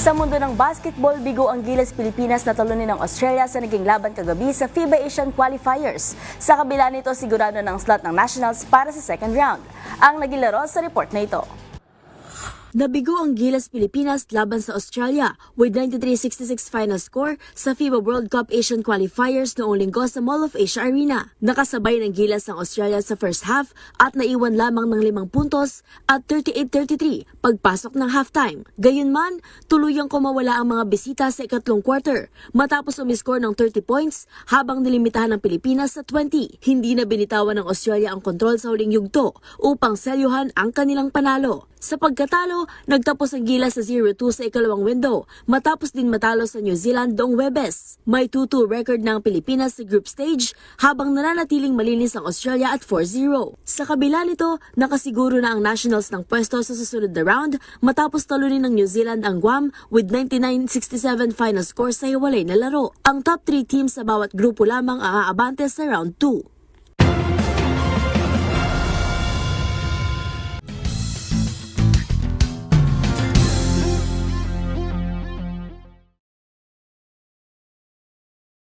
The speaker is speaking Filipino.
Sa mundo ng basketball, bigo ang Gilas Pilipinas na talunin ng Australia sa naging laban kagabi sa FIBA Asian Qualifiers. Sa kabila nito, sigurado ng slot ng Nationals para sa second round. Ang naging laro sa report na ito. Nabigo ang Gilas Pilipinas laban sa Australia with 93-66 final score sa FIBA World Cup Asian Qualifiers noong linggo sa Mall of Asia Arena. Nakasabay ng Gilas ang Australia sa first half at naiwan lamang ng 5 puntos at 38-33 pagpasok ng halftime. Gayunman, tuluyang kumawala ang mga bisita sa ikatlong quarter matapos umiscore ng 30 points habang nilimitahan ng Pilipinas sa 20. Hindi na binitawan ng Australia ang kontrol sa huling yugto upang selyuhan ang kanilang panalo. Sa pagkatalo, nagtapos ang Gilas sa 0-2 sa ikalawang window matapos din matalo sa New Zealand noong Huwebes. May 2-2 record ng Pilipinas sa group stage habang nananatiling malinis ang Australia at 4-0. Sa kabila nito, nakasiguro na ang Nationals ng pwesto sa susunod na round matapos talunin ng New Zealand ang Guam with 99-67 final score sa hiwalay na laro. Ang top 3 teams sa bawat grupo lamang ang aabante sa round 2.